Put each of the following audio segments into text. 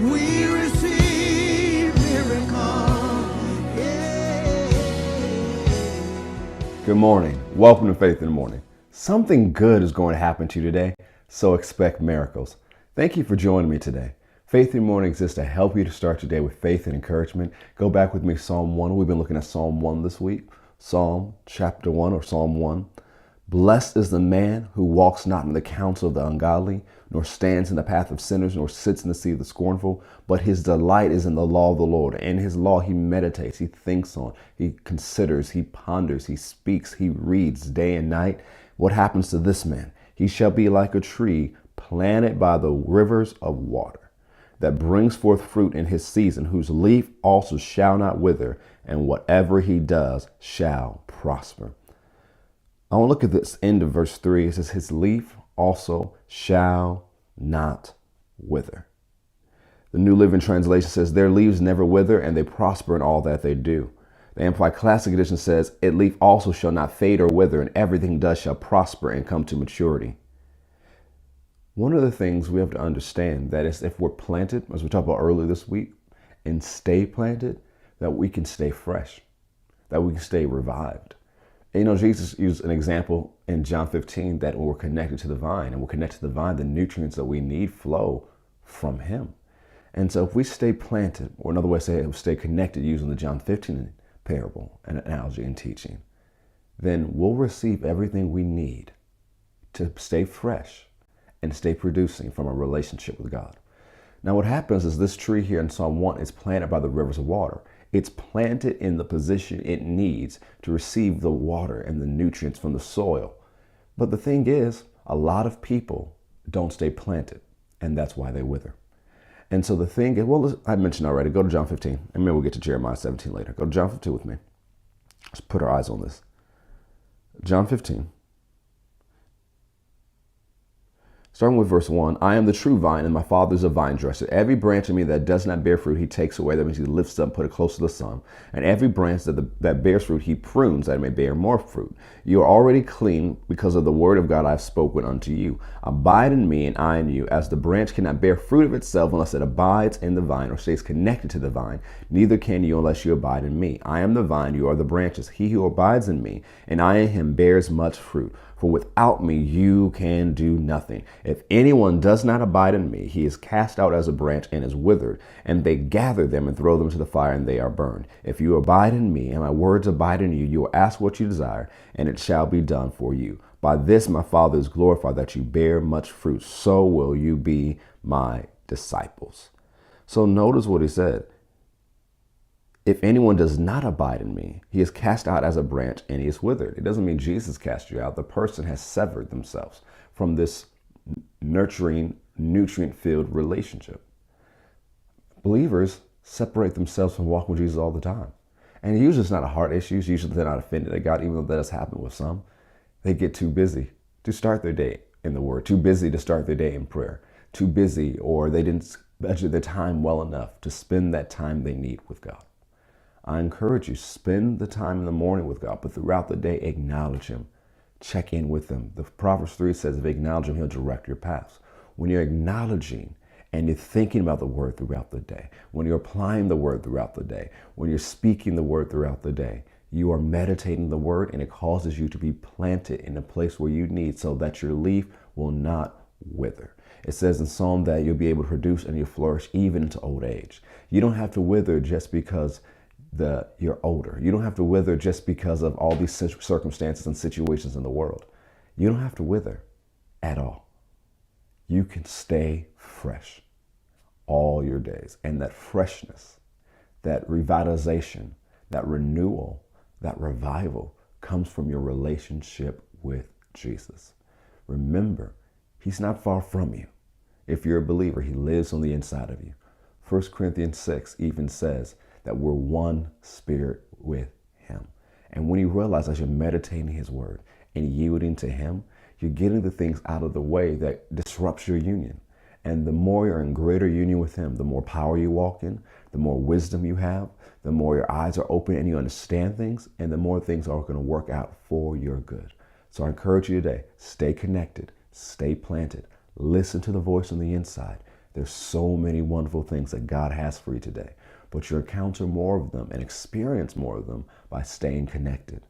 We receive miracle. Yeah. Good morning. Welcome to Faith in the Morning. Something good is going to happen to you today, so expect miracles. Thank you for joining me today. Faith in the Morning exists to help you to start your day with faith and encouragement. Go back with me, Psalm 1. We've been looking at Psalm 1 this week. Psalm chapter 1 or Psalm 1. Blessed is the man who walks not in the counsel of the ungodly, nor stands in the path of sinners, nor sits in the seat of the scornful, but his delight is in the law of the Lord. And his law he meditates, he thinks on, he considers, he ponders, he speaks, he reads day and night. What happens to this man? He shall be like a tree planted by the rivers of water, that brings forth fruit in his season, whose leaf also shall not wither, and whatever he does shall prosper. I want to look at this end of verse 3. It says, his leaf also shall not wither. The New Living Translation says, their leaves never wither, and they prosper in all that they do. The Amplified Classic Edition says, its leaf also shall not fade or wither, and everything does shall prosper and come to maturity. One of the things we have to understand that is if we're planted, as we talked about earlier this week, and stay planted, that we can stay fresh, that we can stay revived. And, Jesus used an example in John 15 that when we're connected to the vine, and we're connected to the vine, the nutrients that we need flow from him. And so if we stay planted, or another way to say it, stay connected using the John 15 parable and analogy and teaching, then we'll receive everything we need to stay fresh and stay producing from a relationship with God. Now what happens is this tree here in Psalm 1 is planted by the rivers of water. It's planted in the position it needs to receive the water and the nutrients from the soil. But the thing is, a lot of people don't stay planted, and that's why they wither. And so the thing is, well, I mentioned already, go to John 15, and maybe we'll get to Jeremiah 17 later. Go to John 15 with me. Let's put our eyes on this. John 15. Starting with verse 1, I am the true vine, and my Father is a vine dresser. Every branch in me that does not bear fruit, he takes away. That means he lifts up and put it close to the sun. And every branch that bears fruit, he prunes, that it may bear more fruit. You are already clean because of the word of God I have spoken unto you. Abide in me, and I in you. As the branch cannot bear fruit of itself unless it abides in the vine or stays connected to the vine, neither can you unless you abide in me. I am the vine, you are the branches. He who abides in me, and I in him, bears much fruit. For without me, you can do nothing. If anyone does not abide in me, he is cast out as a branch and is withered, and they gather them and throw them to the fire, and they are burned. If you abide in me, and my words abide in you, you will ask what you desire, and it shall be done for you. By this my Father is glorified, that you bear much fruit. So will you be my disciples. So notice what he said. If anyone does not abide in me, he is cast out as a branch and he is withered. It doesn't mean Jesus cast you out. The person has severed themselves from this nurturing, nutrient-filled relationship. Believers separate themselves from walking with Jesus all the time. And usually it's not a heart issue. Usually they're not offended at God, even though that has happened with some. They get too busy to start their day in the Word, too busy to start their day in prayer, too busy, or they didn't budget their time well enough to spend that time they need with God. I encourage you, spend the time in the morning with God, but throughout the day, acknowledge him. Check in with him. The Proverbs 3 says, if you acknowledge him, he'll direct your paths. When you're acknowledging and you're thinking about the word throughout the day, when you're applying the word throughout the day, when you're speaking the word throughout the day, you are meditating the word, and it causes you to be planted in a place where you need so that your leaf will not wither. It says in Psalm that you'll be able to produce and you'll flourish even into old age. You don't have to wither just because you're older. You don't have to wither just because of all these circumstances and situations in the world. You don't have to wither at all. You can stay fresh all your days. And that freshness, that revitalization, that renewal, that revival comes from your relationship with Jesus. Remember, he's not far from you. If you're a believer, he lives on the inside of you. 1 Corinthians 6 even says that we're one spirit with him. And when you realize as you're meditating his word and yielding to him, you're getting the things out of the way that disrupts your union. And the more you're in greater union with him, the more power you walk in, the more wisdom you have, the more your eyes are open and you understand things, and the more things are going to work out for your good. So I encourage you today, stay connected, stay planted, listen to the voice on the inside, There's so many wonderful things that God has for you today, but you'll encounter more of them and experience more of them by staying connected.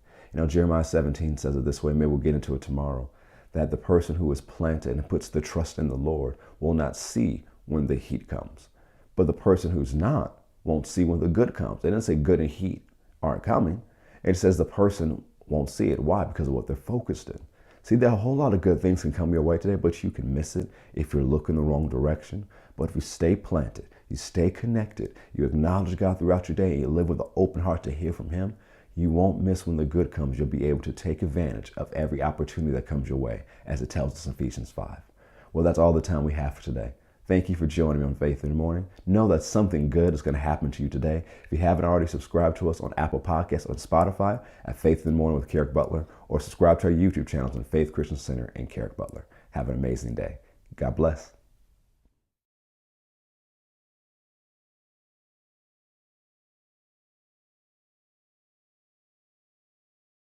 Jeremiah 17 says it this way, maybe we'll get into it tomorrow, that the person who is planted and puts the trust in the Lord will not see when the heat comes. But the person who's not won't see when the good comes. It didn't say good and heat aren't coming. It says the person won't see it. Why? Because of what they're focused in. See, there are a whole lot of good things can come your way today, but you can miss it if you're looking the wrong direction. But if you stay planted, you stay connected, you acknowledge God throughout your day, and you live with an open heart to hear from Him, you won't miss when the good comes. You'll be able to take advantage of every opportunity that comes your way, as it tells us in Ephesians 5. Well, that's all the time we have for today. Thank you for joining me on Faith in the Morning. Know that something good is going to happen to you today. If you haven't already, subscribed to us on Apple Podcasts or Spotify at Faith in the Morning with Kerrick Butler, or subscribe to our YouTube channels on Faith Christian Center and Kerrick Butler. Have an amazing day. God bless.